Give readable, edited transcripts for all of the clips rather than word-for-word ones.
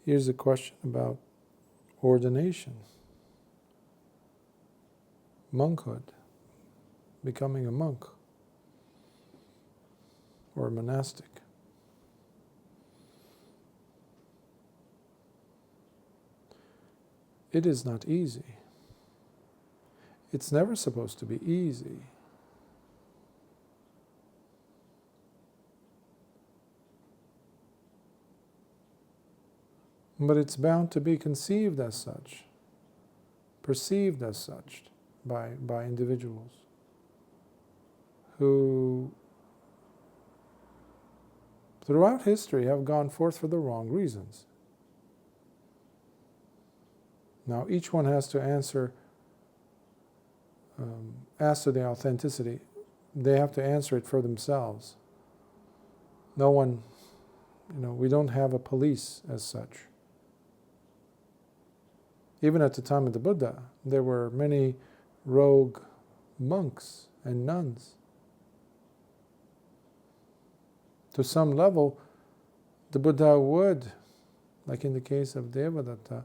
Here's a question about ordination, monkhood, becoming a monk or a monastic. It is not easy. It's never supposed to be easy. But it's bound to be conceived as such, perceived as such by individuals who throughout history have gone forth for the wrong reasons. Now each one has to answer, as to the authenticity, they have to answer it for themselves. No one, we don't have a police as such. Even at the time of the Buddha, there were many rogue monks and nuns. To some level, the Buddha would, like in the case of Devadatta,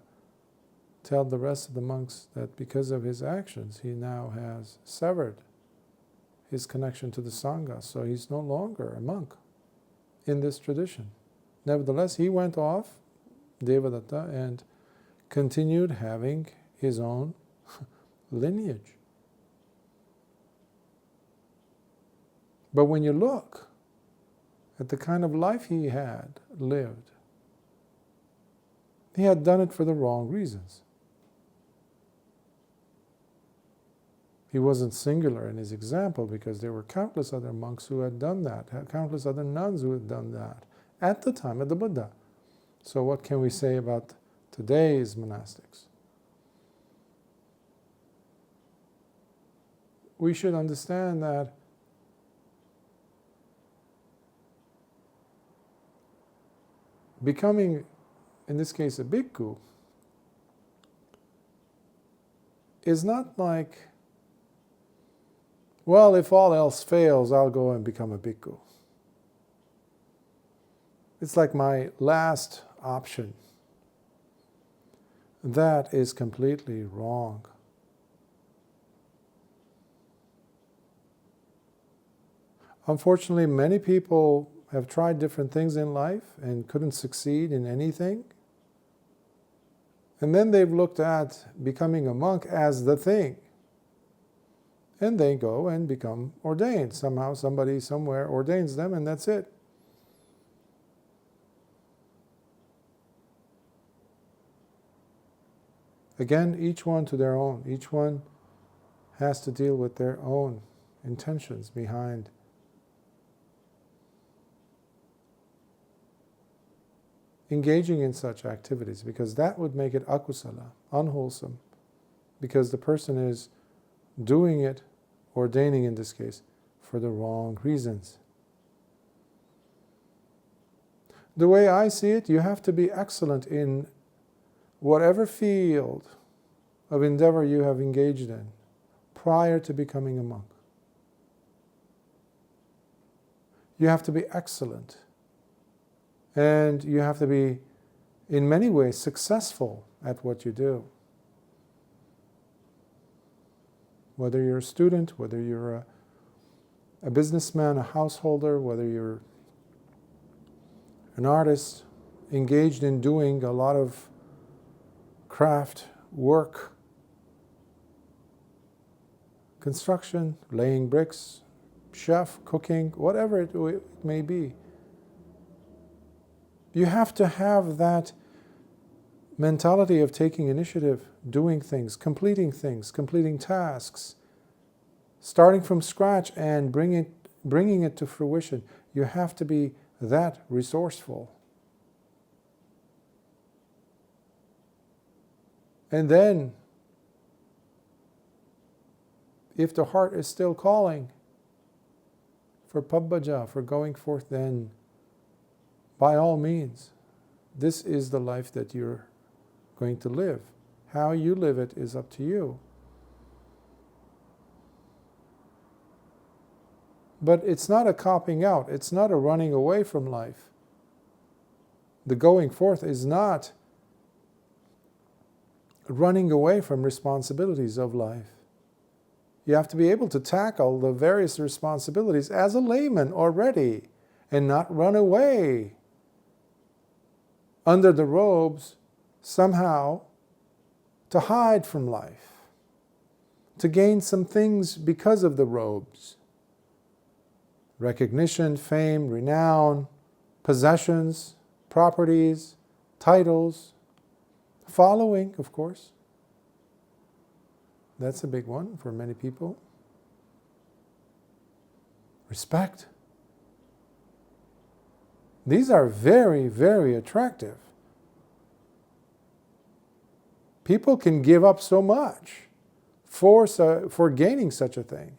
tell the rest of the monks that because of his actions, he now has severed his connection to the Sangha, so he's no longer a monk in this tradition. Nevertheless, he went off, Devadatta, and continued having his own lineage. But when you look at the kind of life he had lived, he had done it for the wrong reasons. He wasn't singular in his example because there were countless other monks who had done that, countless other nuns who had done that at the time of the Buddha. So what can we say about today's monastics? We should understand that becoming, in this case, a bhikkhu, is not like, well, if all else fails, I'll go and become a bhikkhu. It's like my last option. That is completely wrong. Unfortunately, many people have tried different things in life and couldn't succeed in anything. And then they've looked at becoming a monk as the thing. And they go and become ordained. Somehow somebody somewhere ordains them and that's it. Again, each one to their own. Each one has to deal with their own intentions behind engaging in such activities, because that would make it akusala, unwholesome, because the person is doing it, ordaining in this case, for the wrong reasons. The way I see it, you have to be excellent in whatever field of endeavor you have engaged in prior to becoming a monk. You have to be excellent. And you have to be, in many ways, successful at what you do. Whether you're a student, whether you're a businessman, a householder, whether you're an artist engaged in doing a lot of craft work, construction, laying bricks, chef, cooking, whatever it may be. You have to have that mentality of taking initiative, doing things, completing tasks, starting from scratch and bringing it to fruition. You have to be that resourceful. And then, if the heart is still calling for pabbajja, for going forth, then by all means, this is the life that you're going to live. How you live it is up to you. But it's not a copping out. It's not a running away from life. The going forth is not running away from responsibilities of life. You have to be able to tackle the various responsibilities as a layman already and not run away under the robes somehow to hide from life, to gain some things because of the robes. Recognition, fame, renown, possessions, properties, titles, following, of course. That's a big one for many people. Respect. These are very, very attractive. People can give up so much for gaining such a thing.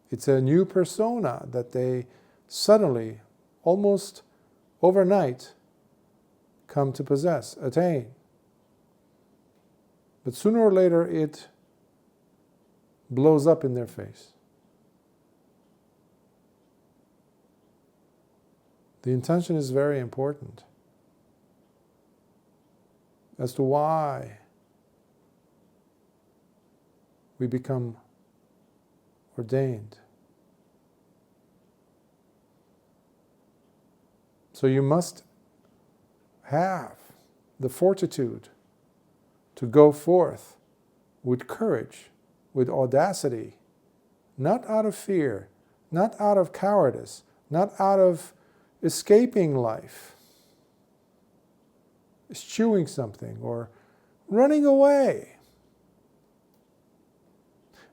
It's a new persona that they suddenly, almost overnight, come to possess, attain. But sooner or later it blows up in their face. The intention is very important as to why we become ordained. So you must have the fortitude to go forth with courage, with audacity, not out of fear, not out of cowardice, not out of escaping life, eschewing something, or running away.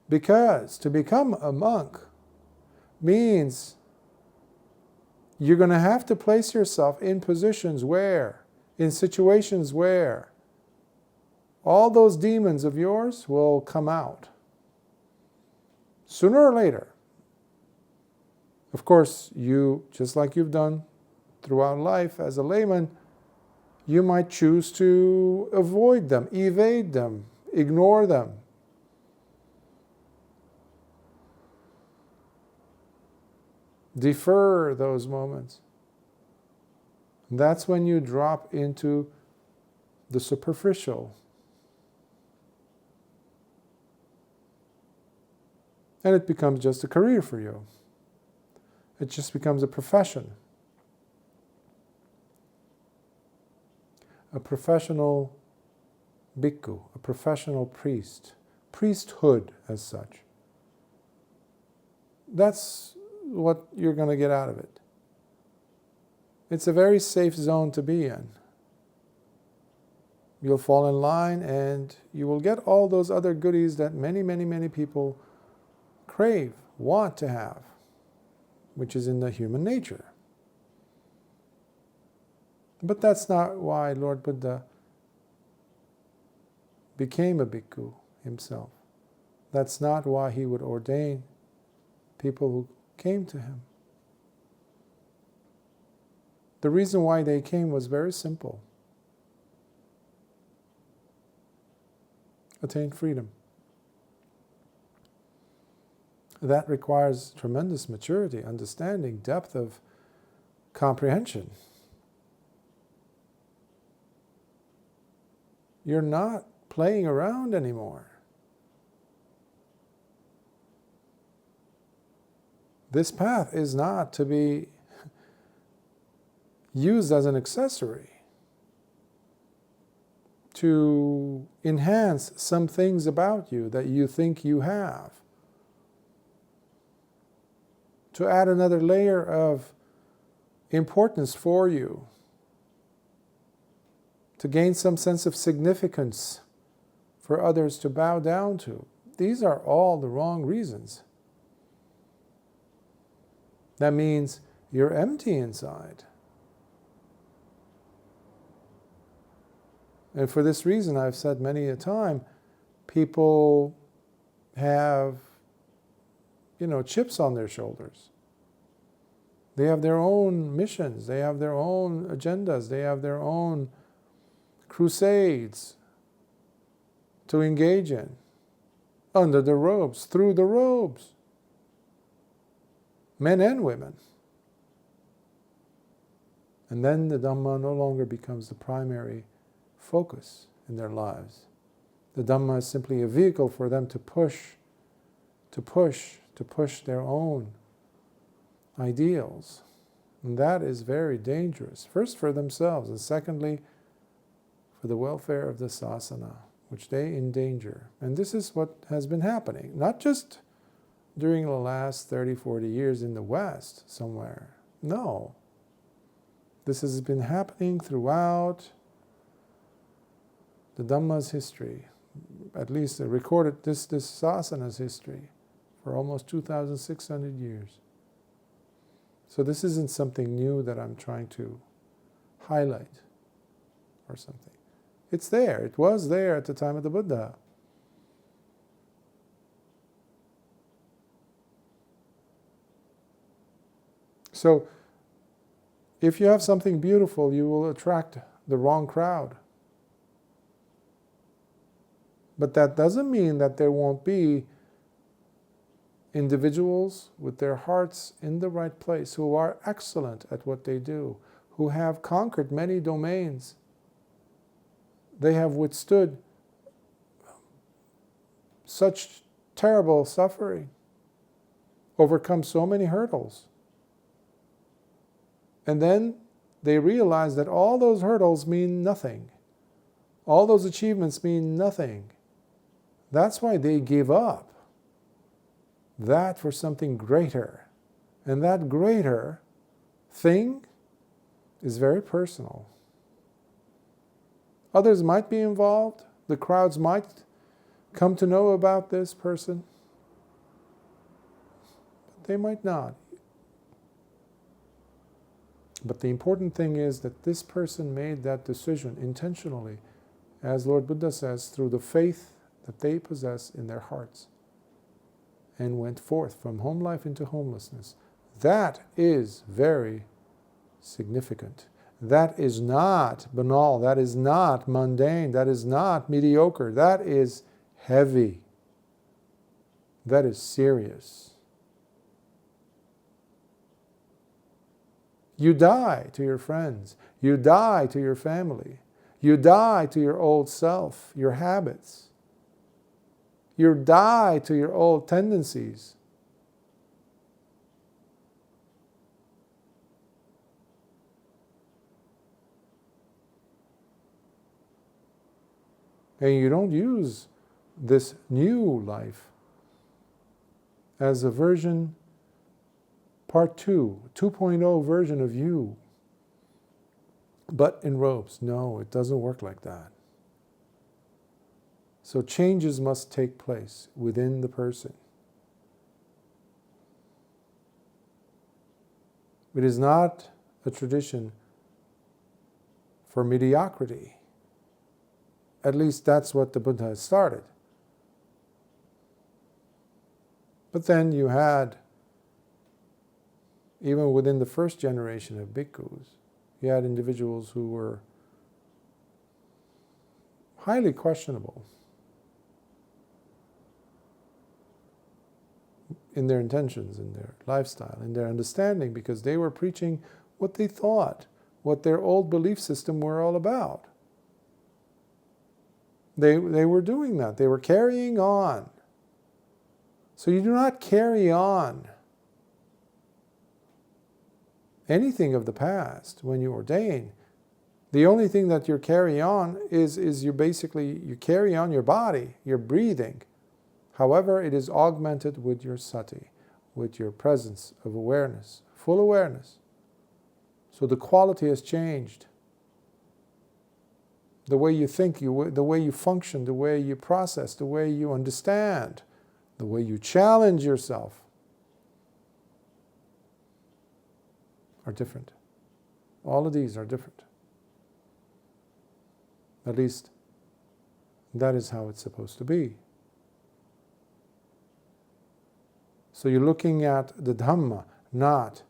Because to become a monk means you're going to have to place yourself in positions where, in situations where, all those demons of yours will come out. Sooner or later. Of course, you, just like you've done throughout life as a layman, you might choose to avoid them, evade them, ignore them. Defer those moments. That's when you drop into the superficial. And it becomes just a career for you. It just becomes a profession. A professional bhikkhu, a professional priest, priesthood as such. That's what you're going to get out of it. It's a very safe zone to be in. You'll fall in line and you will get all those other goodies that many, many, many people crave, want to have, which is in the human nature. But that's not why Lord Buddha became a bhikkhu himself. That's not why he would ordain people who came to him. The reason why they came was very simple. Attain freedom. That requires tremendous maturity, understanding, depth of comprehension. You're not playing around anymore. This path is not to be used as an accessory to enhance some things about you that you think you have, to add another layer of importance for you, to gain some sense of significance for others to bow down to. These are all the wrong reasons. That means you're empty inside. And for this reason, I've said many a time, people have, chips on their shoulders. They have their own missions, they have their own agendas, they have their own crusades to engage in, under the robes, through the robes, men and women. And then the Dhamma no longer becomes the primary focus in their lives. The Dhamma is simply a vehicle for them to push their own ideals. And that is very dangerous. First for themselves, and secondly for the welfare of the sasana, which they endanger. And this is what has been happening, not just during the last 30, 40 years in the West somewhere. No. This has been happening throughout the Dhamma's history, at least recorded this sasana's history, for almost 2,600 years. So this isn't something new that I'm trying to highlight or something. It's there. It was there at the time of the Buddha. So, if you have something beautiful, you will attract the wrong crowd. But that doesn't mean that there won't be individuals with their hearts in the right place, who are excellent at what they do, who have conquered many domains. They have withstood such terrible suffering, overcome so many hurdles. And then they realize that all those hurdles mean nothing. All those achievements mean nothing. That's why they give up that for something greater. And that greater thing is very personal. Others might be involved. The crowds might come to know about this person. But they might not. But the important thing is that this person made that decision intentionally, as Lord Buddha says, through the faith that they possess in their hearts, and went forth from home life into homelessness. That is very significant. That is not banal. That is not mundane. That is not mediocre. That is heavy. That is serious. You die to your friends. You die to your family. You die to your old self, your habits. You die to your old tendencies. And you don't use this new life as a version, part 2.0 version of you, but in robes. No, it doesn't work like that. So changes must take place within the person. It is not a tradition for mediocrity. At least that's what the Buddha has started. But then you had, even within the first generation of bhikkhus, you had individuals who were highly questionable in their intentions, in their lifestyle, in their understanding, because they were preaching what they thought, what their old belief system were all about. They were doing that. They were carrying on. So you do not carry on anything of the past when you ordain. The only thing that you carry on is you carry on your body, your breathing. However, it is augmented with your sati, with your presence of awareness, full awareness. So the quality has changed. The way you think, the way you function, the way you process, the way you understand, the way you challenge yourself are different. All of these are different. At least that is how it's supposed to be. So you're looking at the Dhamma, not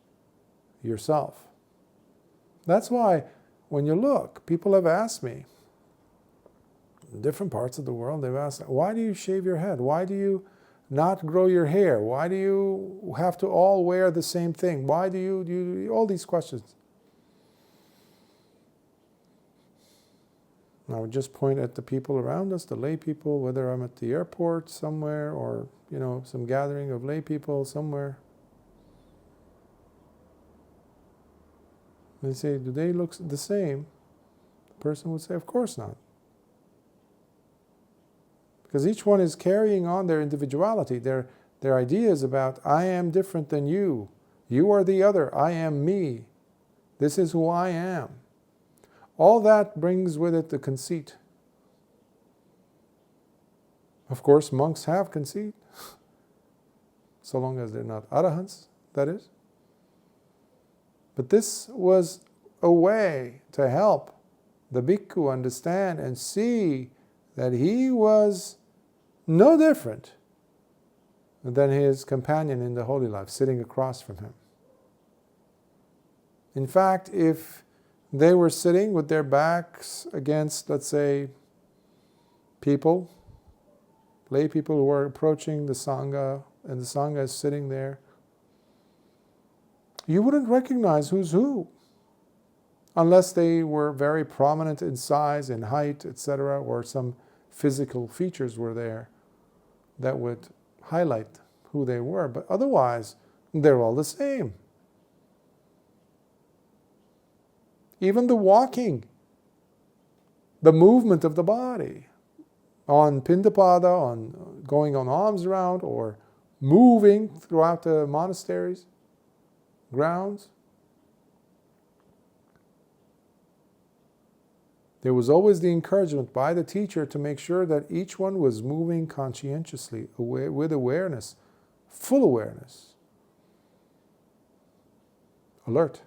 yourself. That's why when you look, people have asked me, in different parts of the world, they've asked, why do you shave your head? Why do you not grow your hair? Why do you have to all wear the same thing? Why do you all these questions? I would just point at the people around us, the lay people, whether I'm at the airport somewhere or, some gathering of lay people somewhere. They say, do they look the same? The person would say, of course not. Because each one is carrying on their individuality, their ideas about, I am different than you. You are the other. I am me. This is who I am. All that brings with it the conceit. Of course, monks have conceit, so long as they're not arahants, that is. But this was a way to help the bhikkhu understand and see that he was no different than his companion in the holy life, sitting across from him. In fact, if they were sitting with their backs against, let's say, people, lay people who are approaching the Sangha, and the Sangha is sitting there, you wouldn't recognize who's who, unless they were very prominent in size, in height, etc., or some physical features were there that would highlight who they were. But otherwise, they're all the same. Even the walking, the movement of the body, on pindapada, on going on alms round, or moving throughout the monasteries, grounds. There was always the encouragement by the teacher to make sure that each one was moving conscientiously, with awareness, full awareness, alert.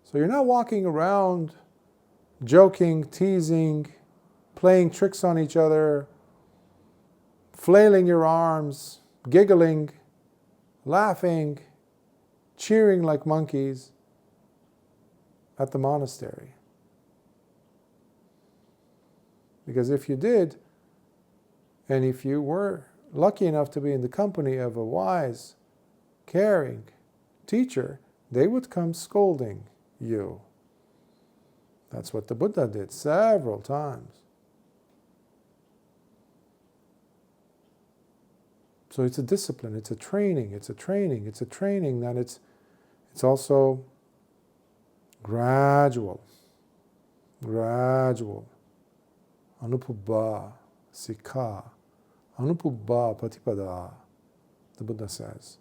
So you're not walking around joking, teasing, playing tricks on each other, flailing your arms, giggling, laughing, cheering like monkeys at the monastery. Because if you did, and if you were lucky enough to be in the company of a wise, caring teacher, they would come scolding you. That's what the Buddha did several times. So it's a discipline, it's a training that it's also gradual. Anupubba, sikha, anupubba patipada, the Buddha says.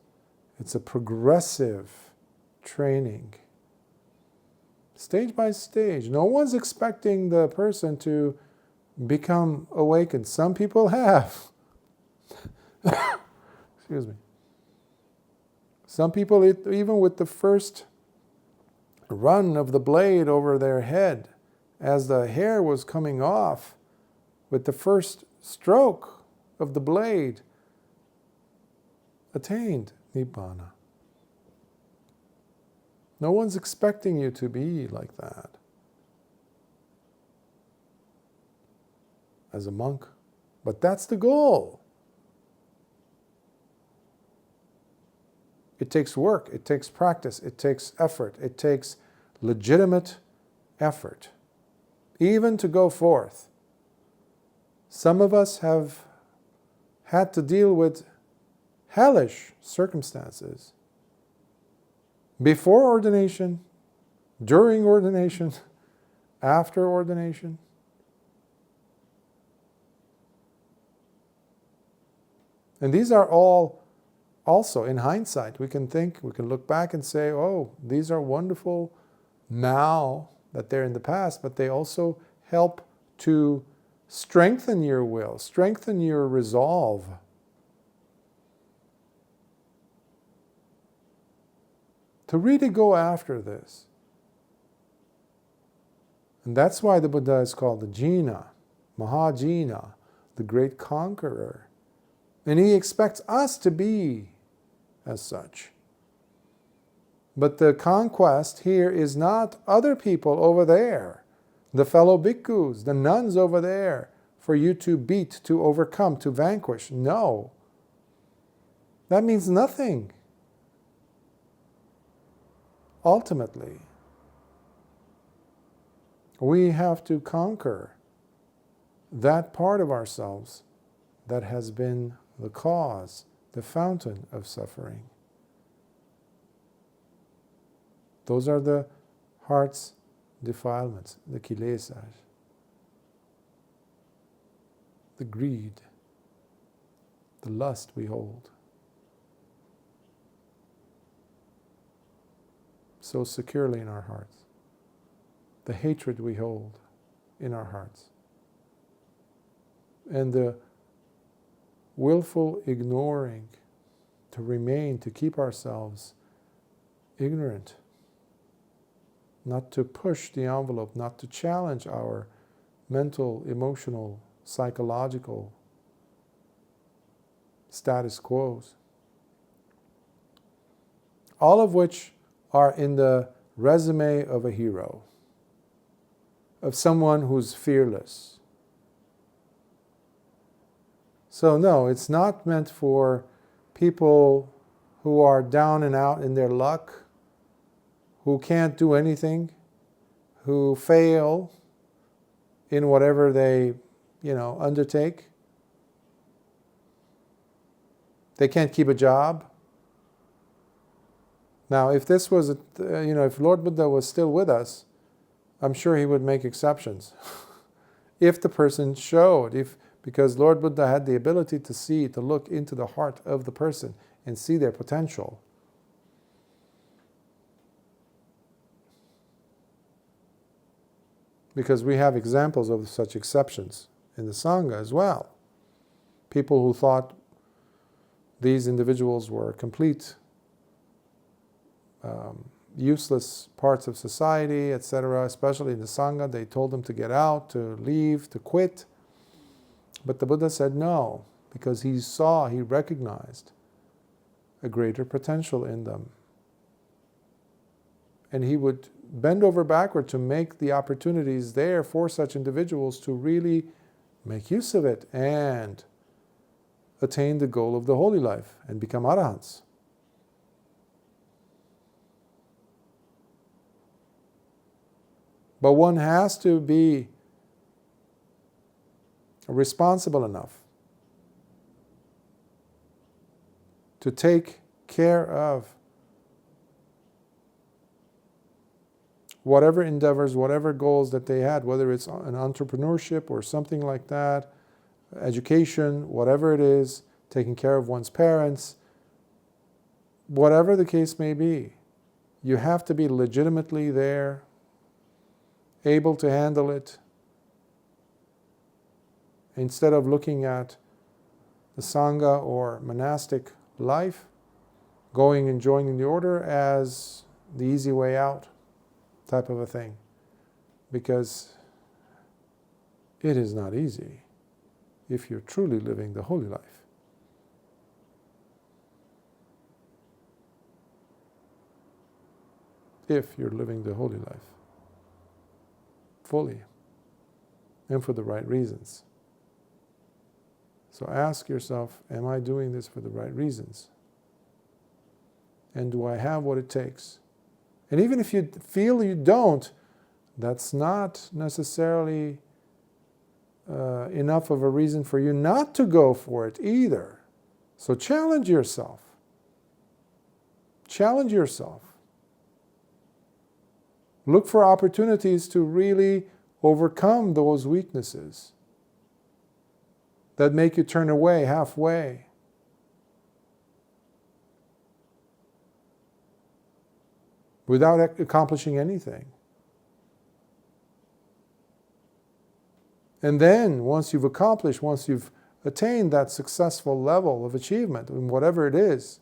It's a progressive training, stage by stage. No one's expecting the person to become awakened. Some people have. Excuse me. Some people, even with the first run of the blade over their head, as the hair was coming off, with the first stroke of the blade, attained Nibbana. No one's expecting you to be like that as a monk. But that's the goal. It takes work, it takes practice, it takes effort, it takes legitimate effort, even to go forth. Some of us have had to deal with hellish circumstances before ordination, during ordination, after ordination. And these are all also, in hindsight, we can look back and say, oh, these are wonderful now that they're in the past, but they also help to strengthen your will, strengthen your resolve. To really go after this. And that's why the Buddha is called the Jina, Mahajina, the great conqueror. And he expects us to be as such. But the conquest here is not other people over there, the fellow bhikkhus, the nuns over there, for you to beat, to overcome, to vanquish. No. That means nothing. Ultimately, We have to conquer that part of ourselves that has been the cause, the fountain of suffering. Those are the heart's defilements, the kilesas, the greed, the lust we hold so securely in our hearts, the hatred we hold in our hearts, and the willful ignoring to keep ourselves ignorant, not to push the envelope, not to challenge our mental, emotional, psychological status quos. All of which are in the resume of a hero, of someone who's fearless. So no, it's not meant for people who are down and out in their luck, who can't do anything, who fail in whatever they, undertake. They can't keep a job. Now, if this was, if Lord Buddha was still with us, I'm sure he would make exceptions. If the person showed, because Lord Buddha had the ability to look into the heart of the person and see their potential. Because we have examples of such exceptions in the Sangha as well. People who thought these individuals were complete useless parts of society, etc., especially in the Sangha, they told them to get out, to leave, to quit. But the Buddha said no, because he recognized a greater potential in them. And he would bend over backward to make the opportunities there for such individuals to really make use of it and attain the goal of the holy life and become arahants. But one has to be responsible enough to take care of whatever endeavors, whatever goals that they had, whether it's an entrepreneurship or something like that, education, whatever it is, taking care of one's parents, whatever the case may be. You have to be legitimately there, able to handle it, instead of looking at the Sangha or monastic life, going and joining the order as the easy way out type of a thing. Because it is not easy if you're truly living the holy life. If you're living the holy life fully and for the right reasons. So ask yourself, am I doing this for the right reasons? And do I have what it takes? And even if you feel you don't, that's not necessarily enough of a reason for you not to go for it either. So challenge yourself. Challenge yourself. Look for opportunities to really overcome those weaknesses that make you turn away halfway. Without accomplishing anything. And then, once you've attained that successful level of achievement, in whatever it is,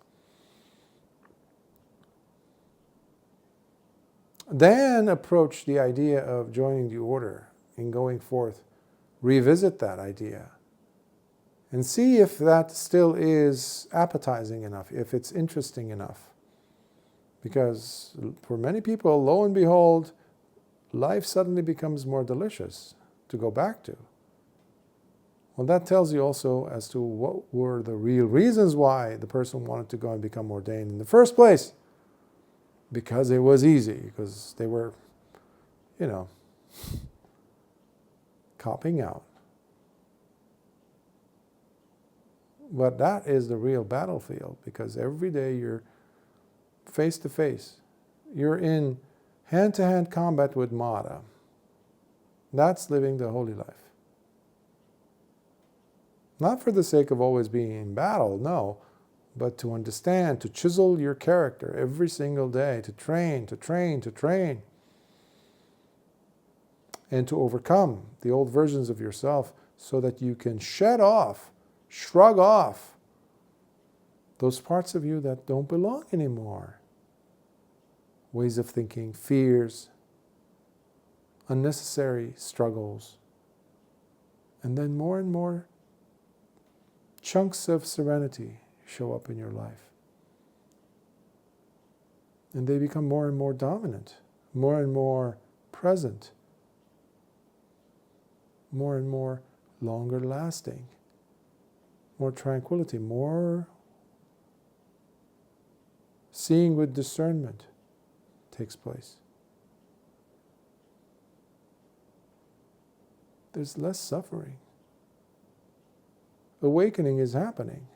then approach the idea of joining the order and going forth. Revisit that idea. And see if that still is appetizing enough, if it's interesting enough. Because for many people, lo and behold, life suddenly becomes more delicious to go back to. Well, that tells you also as to what were the real reasons why the person wanted to go and become ordained in the first place. Because it was easy, because they were, copping out. But that is the real battlefield, because every day you're face to face. You're in hand-to-hand combat with Mara. That's living the holy life. Not for the sake of always being in battle, no, but to understand, to chisel your character every single day, to train, to train, to train, and to overcome the old versions of yourself so that you can shed off, shrug off those parts of you that don't belong anymore. Ways of thinking, fears, unnecessary struggles, and then more and more chunks of serenity show up in your life. And they become more and more dominant, more and more present, more and more longer lasting, more tranquility, more seeing with discernment takes place. There's less suffering. Awakening is happening.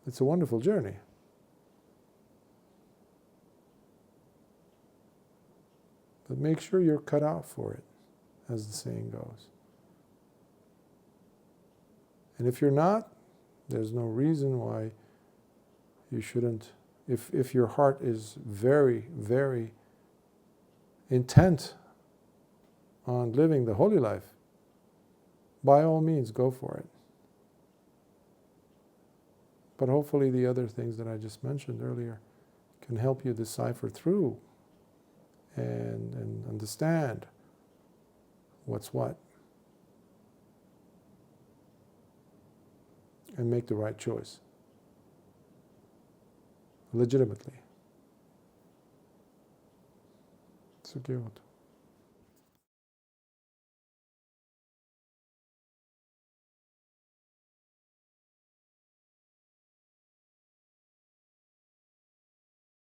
It's a wonderful journey. But make sure you're cut out for it, as the saying goes. And if you're not, there's no reason why you shouldn't. If your heart is very, very intent on living the holy life, by all means go for it. But hopefully the other things that I just mentioned earlier can help you decipher through and understand what's what, and make the right choice legitimately. Sukhiyot.